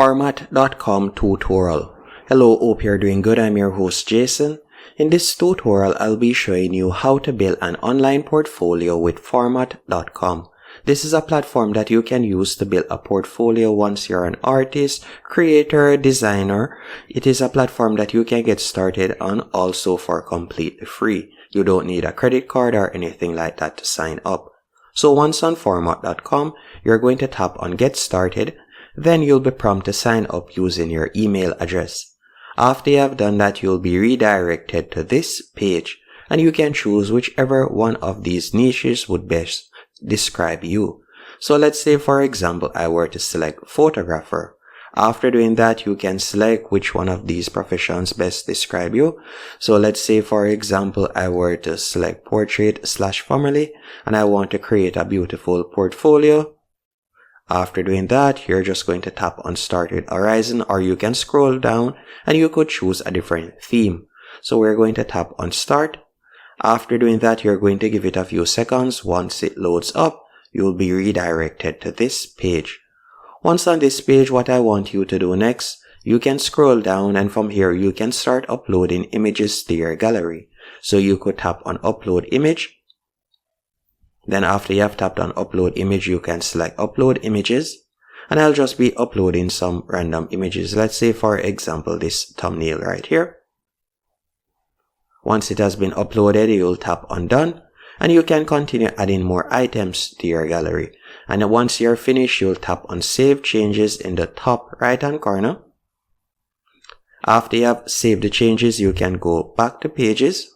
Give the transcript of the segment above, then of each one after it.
Format.com tutorial. Hello, hope you're doing good. I'm your host Jason. In this tutorial, I'll be showing you how to build an online portfolio with Format.com. This is a platform that you can use to build a portfolio once you're an artist, creator, designer. It is a platform that you can get started on also for completely free. You don't need a credit card or anything like that to sign up. So once on Format.com, you're going to tap on Get Started. Then you'll be prompted to sign up using your email address. After you have done that, you'll be redirected to this page and you can choose whichever one of these niches would best describe you. So let's say, for example, I were to select photographer. After doing that, you can select which one of these professions best describe you. So let's say, for example, I were to select portrait/family and I want to create a beautiful portfolio. After doing that, you're just going to tap on Start with Horizon, or you can scroll down and you could choose a different theme. So we're going to tap on Start. After doing that, you're going to give it a few seconds. Once it loads up, you'll be redirected to this page. Once on this page, what I want you to do next, you can scroll down and from here you can start uploading images to your gallery. So you could tap on Upload Image. Then after you have tapped on Upload Image, you can select Upload Images. And I'll just be uploading some random images. Let's say, for example, this thumbnail right here. Once it has been uploaded, you'll tap on Done. And you can continue adding more items to your gallery. And once you're finished, you'll tap on Save Changes in the top right hand corner. After you have saved the changes, you can go back to Pages.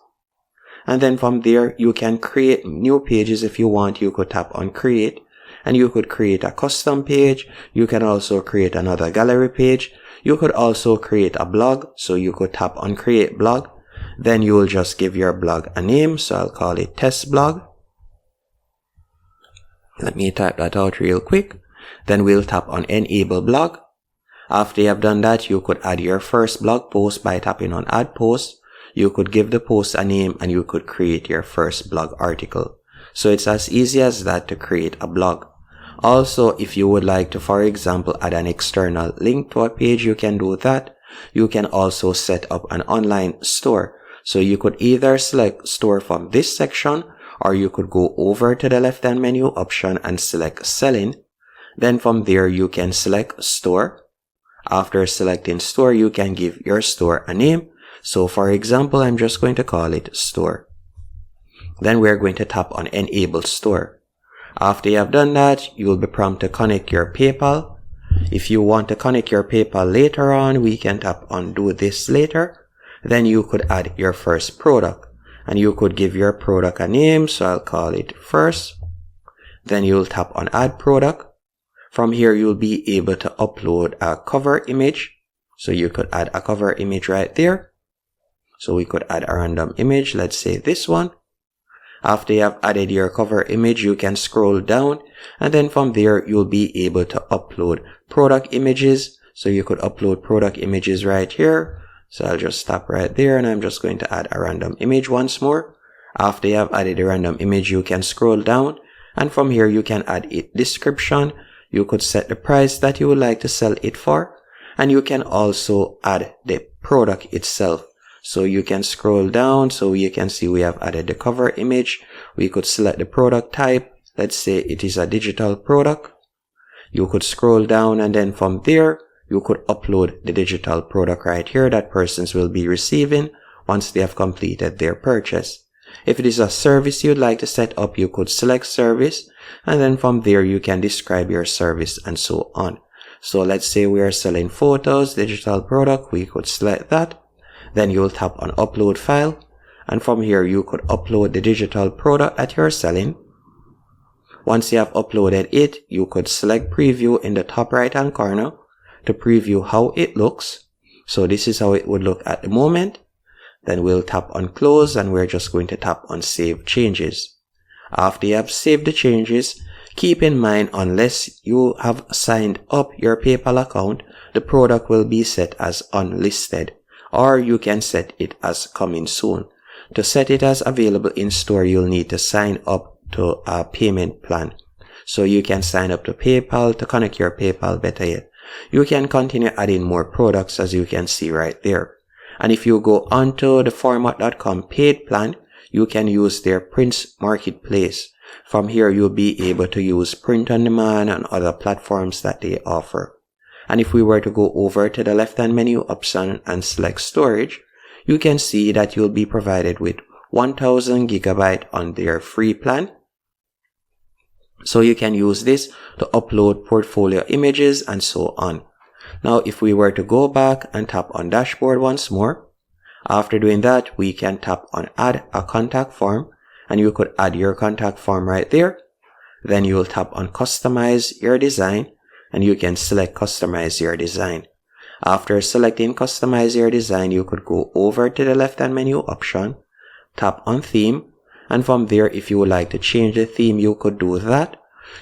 And then from there, you can create new pages if you want. You could tap on Create and you could create a custom page. You can also create another gallery page. You could also create a blog. So you could tap on Create Blog. Then you will just give your blog a name. So I'll call it Test Blog. Let me type that out real quick. Then we'll tap on Enable Blog. After you have done that, you could add your first blog post by tapping on Add Post. You could give the post a name and you could create your first blog article. So it's as easy as that to create a blog. Also, if you would like to, for example, add an external link to a page, you can do that. You can also set up an online store. So you could either select store from this section or you could go over to the left-hand menu option and select Selling. Then from there, you can select Store. After selecting Store, you can give your store a name. So for example, I'm just going to call it Store. Then we're going to tap on Enable Store. After you have done that, you will be prompted to connect your PayPal. If you want to connect your PayPal later on, we can tap on Do This Later. Then you could add your first product and you could give your product a name. So I'll call it First. Then you'll tap on Add Product. From here, you'll be able to upload a cover image. So you could add a cover image right there. So we could add a random image, let's say this one. After you have added your cover image, you can scroll down and then from there you'll be able to upload product images. So you could upload product images right here. So I'll just stop right there and I'm just going to add a random image once more. After you have added a random image, you can scroll down and from here you can add a description. You could set the price that you would like to sell it for and you can also add the product itself. So you can scroll down so you can see we have added the cover image. We could select the product type. Let's say it is a digital product. You could scroll down and then from there, you could upload the digital product right here that persons will be receiving once they have completed their purchase. If it is a service you'd like to set up, you could select service and then from there you can describe your service and so on. So let's say we are selling photos, digital product. We could select that. Then you'll tap on Upload File and from here you could upload the digital product that you're selling. Once you have uploaded it, you could select Preview in the top right hand corner to preview how it looks. So this is how it would look at the moment. Then we'll tap on Close and we're just going to tap on Save Changes. After you have saved the changes, keep in mind unless you have signed up your PayPal account, the product will be set as unlisted. Or you can set it as coming soon. To set it as available in store, you'll need to sign up to a payment plan. So you can sign up to PayPal to connect your PayPal better yet. You can continue adding more products as you can see right there. And if you go onto the Format.com paid plan, you can use their print marketplace. From here, you'll be able to use print on demand and other platforms that they offer. And if we were to go over to the left-hand menu option and select storage, you can see that you'll be provided with 1000 gigabyte on their free plan. So you can use this to upload portfolio images and so on. Now, if we were to go back and tap on dashboard once more, after doing that, we can tap on add a contact form, and you could add your contact form right there. Then you will tap on customize your design, and you can select customize your design. After selecting customize your design, you could go over to the left hand menu option, tap on theme, and from there, if you would like to change the theme, you could do that.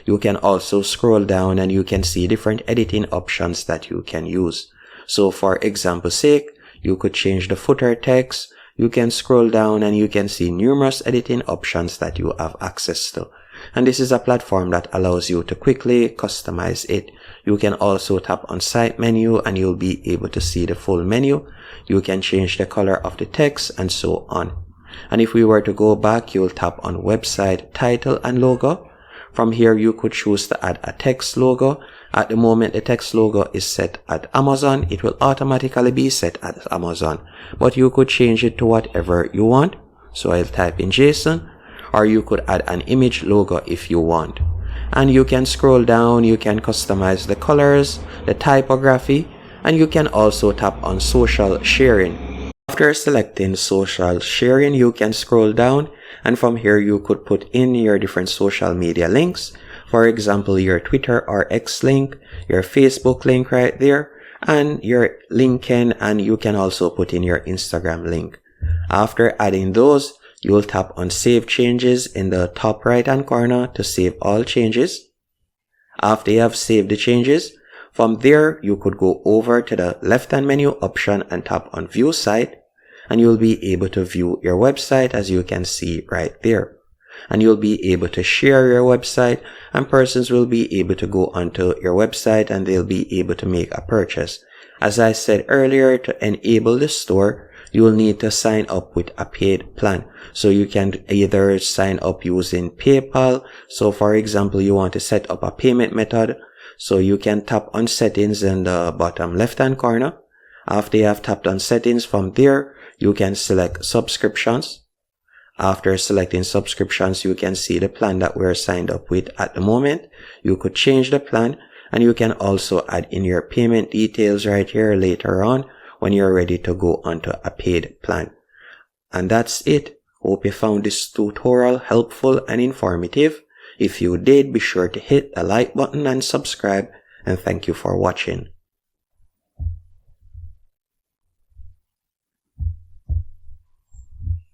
You can also scroll down and you can see different editing options that you can use. So for example's sake, you could change the footer text. You can scroll down and you can see numerous editing options that you have access to. And this is a platform that allows you to quickly customize it. You can also tap on site menu and you'll be able to see the full menu. You can change the color of the text and so on. And if we were to go back, you'll tap on website title and logo. From here, you could choose to add a text logo. At the moment, the text logo is set at Amazon. It will automatically be set at Amazon, but you could change it to whatever you want. So I'll type in Jason, or you could add an image logo if you want. And you can scroll down, you can customize the colors, the typography, and you can also tap on social sharing. After selecting social sharing, you can scroll down, and from here you could put in your different social media links. For example, your Twitter or X link, your Facebook link right there, and your LinkedIn, and you can also put in your Instagram link. After adding those, you will tap on save changes in the top right hand corner to save all changes. After you have saved the changes, from there you could go over to the left hand menu option and tap on view site, and you'll be able to view your website as you can see right there. And you'll be able to share your website, and persons will be able to go onto your website and they'll be able to make a purchase. As I said earlier, to enable the store, you will need to sign up with a paid plan. So you can either sign up using PayPal. So for example, you want to set up a payment method. So you can tap on settings in the bottom left hand corner. After you have tapped on settings, from there, you can select subscriptions. After selecting subscriptions, you can see the plan that we're signed up with at the moment. You could change the plan, and you can also add in your payment details right here later on when you're ready to go onto a paid plan. And that's it. Hope you found this tutorial helpful and informative. If you did, be sure to hit the like button and subscribe, and thank you for watching.